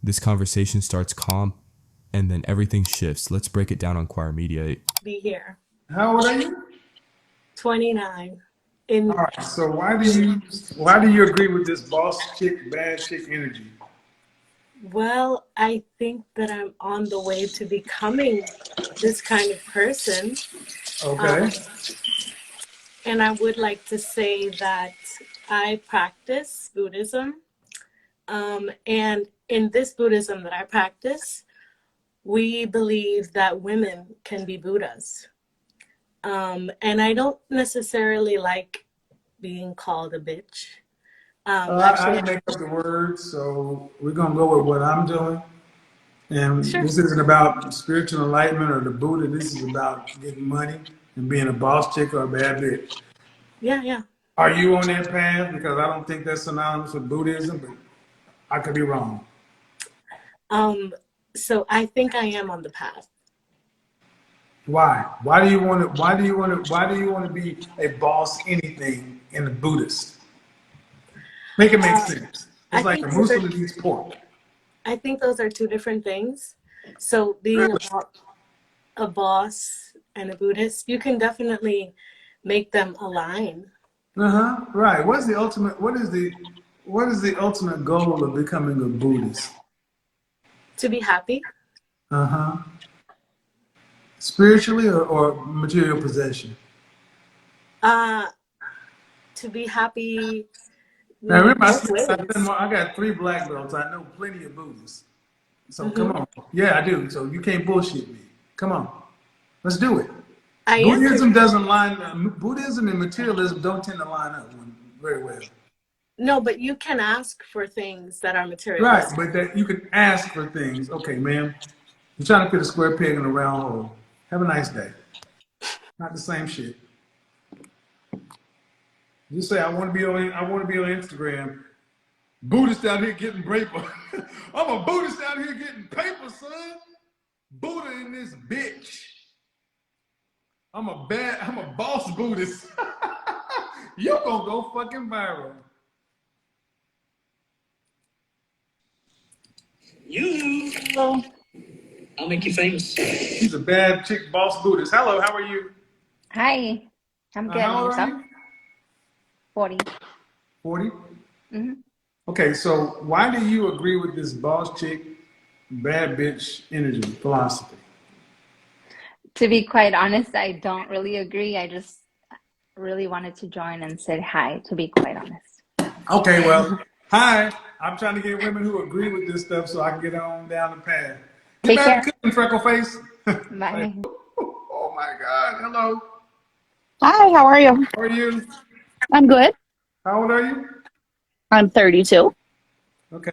This conversation starts calm and then everything shifts. Let's break it down on Choir Media. Be here. How old are you? 29. All right. So why do you agree with this boss chick, bad chick energy? Well, I think that I'm on the way to becoming this kind of person. Okay. And I would like to say that I practice Buddhism. And in this Buddhism that I practice, we believe that women can be Buddhas. And I don't necessarily like being called a bitch. I didn't make up the words, so we're gonna go with what I'm doing. And Sure. this isn't about spiritual enlightenment or the Buddha. This is about getting money and being a boss chick or a bad bitch. Yeah. Are you on that path? Because I don't think that's synonymous with Buddhism, but I could be wrong. So I think I am on the path. Why? Why do you want to? Why do you want to? Why do you want to be a boss anything in the Buddhist? Make it make sense. I It's like a think Muslim that eats pork. I think those are two different things. So being a boss and a Buddhist, you can definitely make them align. Right. What's the ultimate? What is the ultimate goal of becoming a Buddhist? To be happy. Spiritually or material possession? To be happy Now remember, both ways. I got 3 black belts. I know plenty of Buddhists. So come on. Yeah, I do. So you can't bullshit me. Come on. Let's do it. I Buddhism am. doesn't line. Buddhism and materialism don't tend to line up very well. No, but you can ask for things that are Right, materialistic. but that you can ask for things. Okay, ma'am, you're trying to put a square peg in a round hole. Have a nice day. Not the same shit. Just say I want to be on Instagram. Buddhist out here getting paper. I'm a Buddhist out here getting paper, son. Buddha in this bitch. I'm a boss Buddhist. You're gonna go fucking viral. Hello. I'll make you famous. She's a bad chick boss Buddhist. Hello, how are you? Hi, I'm good. How And old are yourself? you? 40. 40? hmm Okay, so why do you agree with this boss chick, bad bitch energy philosophy? To be quite honest, I don't really agree. I just really wanted to join and say hi, to be quite honest. Okay, well, hi. I'm trying to get women who agree with this stuff so I can get on down the path. Get Take back care. to cooking, freckle face. Like, Bye. oh my God. Hello. Hi, how are you? How are you? I'm good. How old are you? I'm 32. Okay.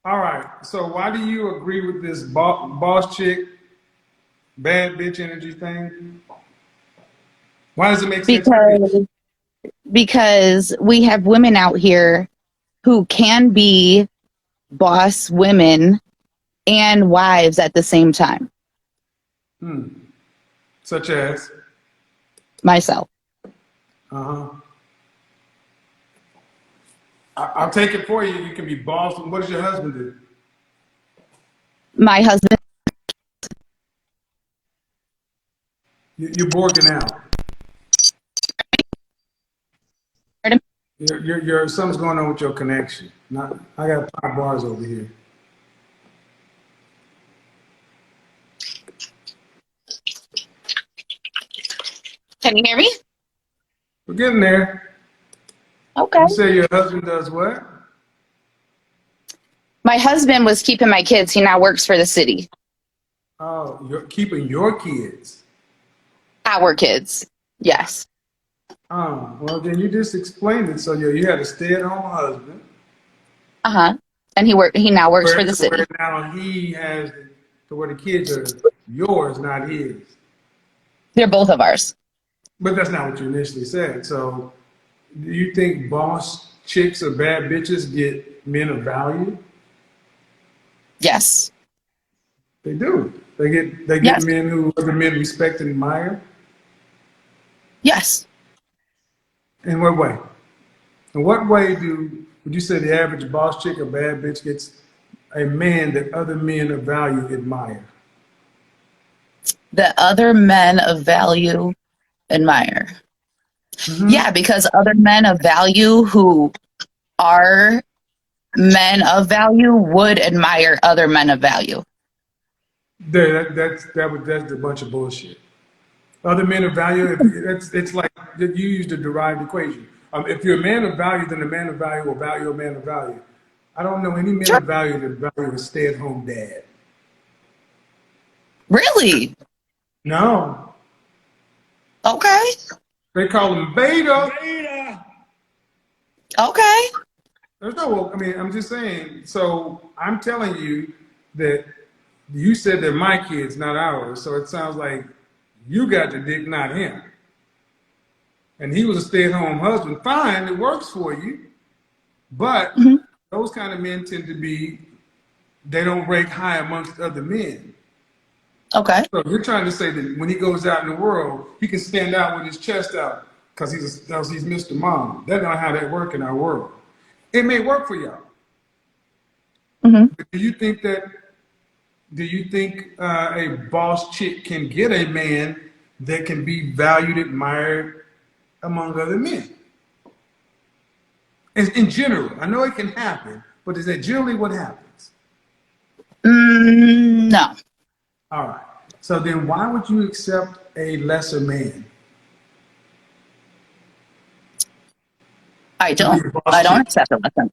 All right. So why do you agree with this boss chick, bad bitch energy thing? Why does it make sense for you? Because we have women out here who can be boss women and wives at the same time. Such as? Myself. Uh-huh. I'll take it for you. You can be boss. What does your husband do? My husband, You're borking out. Something's going on with your connection. I got 5 bars over here. can you hear me? We're getting there. Okay. You say your husband does what? My husband was keeping my kids. He now works for the city. Oh, you're keeping your kids. Our kids. Yes. Oh, well, then you just explained it. So you had a stay-at-home husband. Uh-huh. And he now works for the city. Where now he has to where the kids are yours, not his. They're both of ours. But that's not what you initially said. So do you think boss chicks or bad bitches get men of value? Yes. They do. They get Yes. men who other men respect and admire. Yes. In what way? In what way would you say the average boss chick or bad bitch gets a man that other men of value admire? That other men of value admire. Yeah, because other men of value who are men of value would admire other men of value. That's a bunch of bullshit. Other men of value, it's like you used a derived equation. If you're a man of value, then a man of value will value a man of value. I don't know any men Sure. of value that value a stay-at-home dad. Really? No. Okay. They call him beta. Beta. Okay. There's no, I mean, I'm just saying. So I'm telling you that you said they're my kids, not ours. So it sounds like you got the dick, not him. And he was a stay-at-home husband. Fine, it works for you. But those kind of men tend to be, they don't rank high amongst other men. Okay. So you're trying to say that when he goes out in the world, he can stand out with his chest out because he's Mr. Mom. That's not how that works in our world. It may work for y'all. But do you think a boss chick can get a man that can be valued, admired among other men? In general, I know it can happen, but is that generally what happens? No, All right. So then why would you accept a lesser man? I to be don't. a boss I don't chick? accept it. Listen.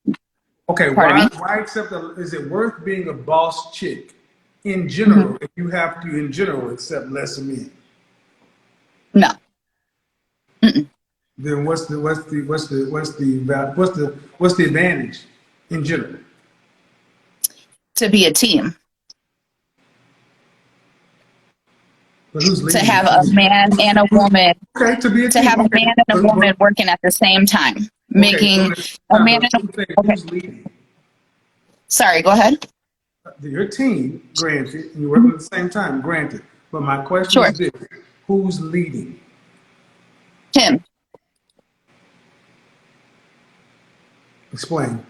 Okay, Pardon me? why accept is it worth being a boss chick in general if you have to in general accept lesser men? No. Then what's the advantage in general? To be a team. But who's To leading? have a man and a woman. Okay, to be a To team. have a Okay. man and a woman working at the same time, making a man and a. Okay. Who's leading? Sorry. Go ahead. Your team, granted, and you're working at the same time, granted. But my question Sure. is this: who's leading? Him. Explain.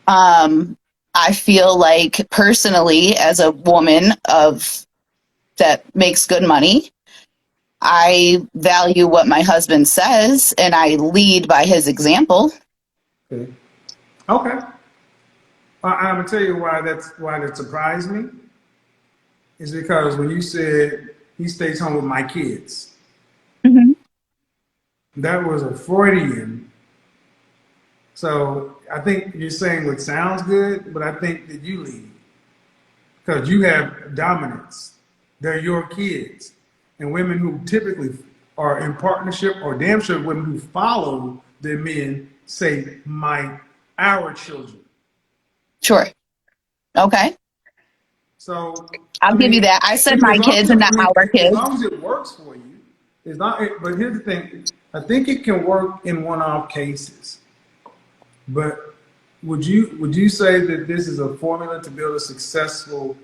I feel like personally, as a woman that makes good money, I value what my husband says and I lead by his example. Okay. Okay. I'm gonna tell you why that surprised me. Is because when you said he stays home with my kids, that was a Freudian. So I think you're saying what sounds good, but I think that you lead because you have dominance. They're your kids, and women who typically are in partnership, or damn sure women who follow their men, say our children. Sure. Okay. So I'll give you that. I said my kids and not our as kids. long as it works for you, it's not. But here's the thing: I think it can work in one-off cases. But would you say that this is a formula to build a successful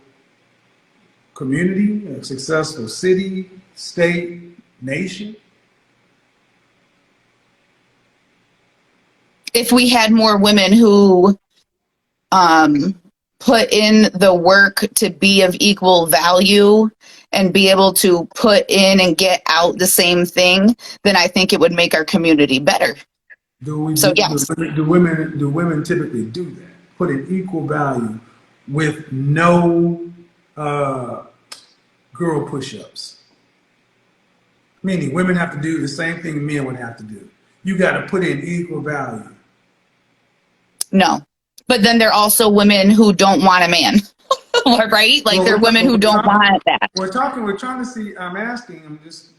community, a successful city, state, nation? If we had more women who put in the work to be of equal value and be able to put in and get out the same thing, then I think it would make our community better. Yes. Do women typically do that? Put in equal value with no girl push-ups. Meaning women have to do the same thing men would have to do. You got to put in equal value. No. But then there are also women who don't want a man. Right? Like there are women who don't want that. We're trying to see, I'm just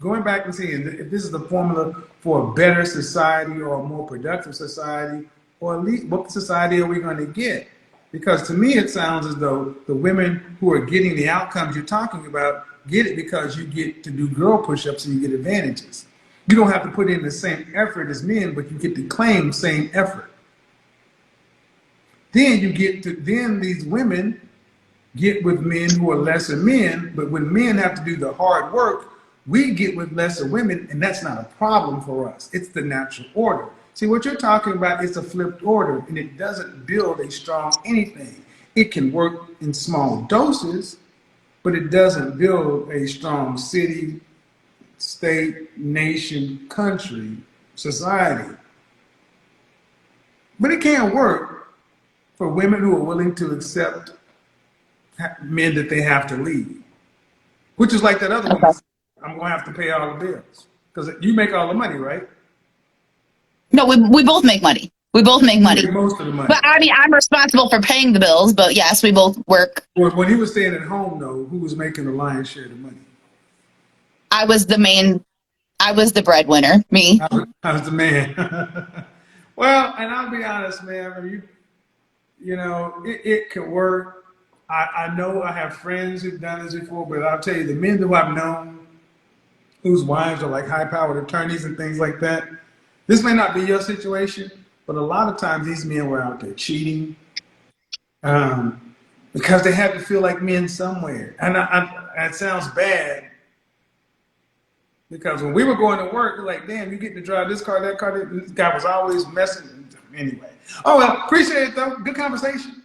going back and seeing if this is the formula for a better society or a more productive society, or at least what society are we going to get? Because to me, it sounds as though the women who are getting the outcomes you're talking about get it because you get to do girl push-ups and you get advantages. You don't have to put in the same effort as men, but you get to claim the same effort. Then these women get with men who are lesser men, but when men have to do the hard work, we get with lesser women, and that's not a problem for us. It's the natural order. See, what you're talking about is a flipped order, and it doesn't build a strong anything. It can work in small doses, but it doesn't build a strong city, state, nation, country, society. But it can work for women who are willing to accept men that they have to leave, which is like that other Okay. one. I'm going to have to pay all the bills because you make all the money, right? No, we both make money. We both make You money. make most of the money. But I mean, I'm responsible for paying the bills, but yes, we both work. When he was staying at home, though, who was making the lion's share of the money? I was the breadwinner, me. I was the man. Well, and I'll be honest, man. I mean, you know, it can work. I know I have friends who've done this before, but I'll tell you, the men who I've known whose wives are like high-powered attorneys and things like that, this may not be your situation, but a lot of times these men were out there cheating because they had to feel like men somewhere. And it sounds bad because when we were going to work, we're like, damn, you get to drive this car, that car. This guy was always messing. Anyway. Oh, well, appreciate it, though. Good conversation.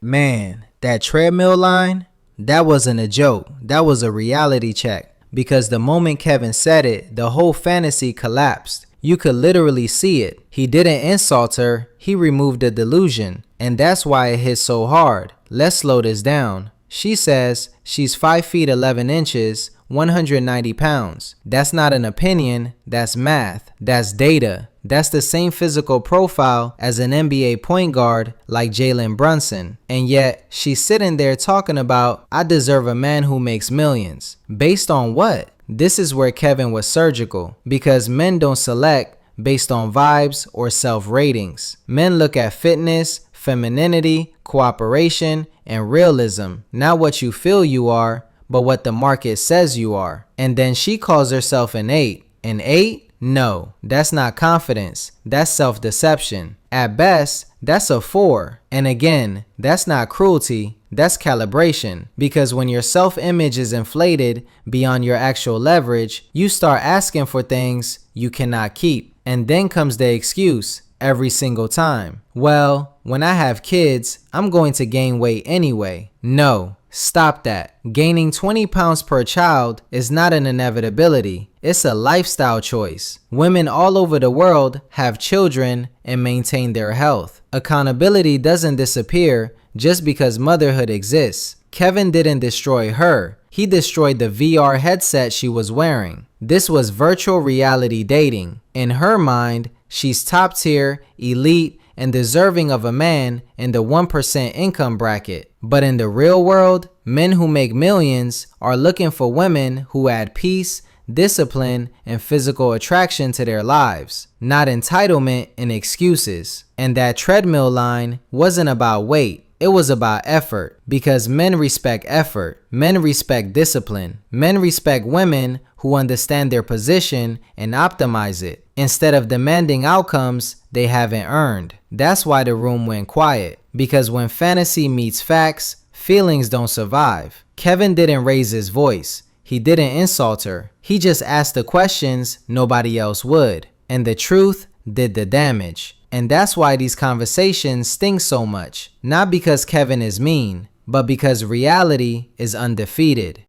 Man, that treadmill line, that wasn't a joke. That was a reality check. Because the moment Kevin said it, the whole fantasy collapsed. You could literally see it. He didn't insult her, he removed the delusion. And that's why it hit so hard. Let's slow this down. She says she's 5 feet 11 inches, 190 pounds. That's not an opinion, that's math, that's data. That's the same physical profile as an NBA point guard like Jalen Brunson. And yet, she's sitting there talking about, I deserve a man who makes millions. Based on what? This is where Kevin was surgical, because men don't select based on vibes or self-ratings. Men look at fitness, femininity, cooperation, and realism. Not what you feel you are, but what the market says you are. And then she calls herself an 8. An 8? No, that's not confidence. That's self-deception. At best, that's a 4. And again, that's not cruelty. That's calibration. Because when your self-image is inflated beyond your actual leverage, you start asking for things you cannot keep. And then comes the excuse every single time. Well, when I have kids, I'm going to gain weight anyway. No. Stop that. Gaining 20 pounds per child is not an inevitability. It's a lifestyle choice. Women all over the world have children and maintain their health. Accountability doesn't disappear just because motherhood exists. Kevin didn't destroy her. He destroyed the VR headset she was wearing. This was virtual reality dating. In her mind, she's top tier, elite, and deserving of a man in the 1% income bracket. But in the real world, men who make millions are looking for women who add peace, discipline, and physical attraction to their lives, not entitlement and excuses. And that treadmill line wasn't about weight. It was about effort, because men respect effort. Men respect discipline. Men respect women who understand their position and optimize it, instead of demanding outcomes they haven't earned. That's why the room went quiet, because when fantasy meets facts, feelings don't survive. Kevin didn't raise his voice. He didn't insult her. He just asked the questions nobody else would. And the truth did the damage. And that's why these conversations sting so much. Not because Kevin is mean, but because reality is undefeated.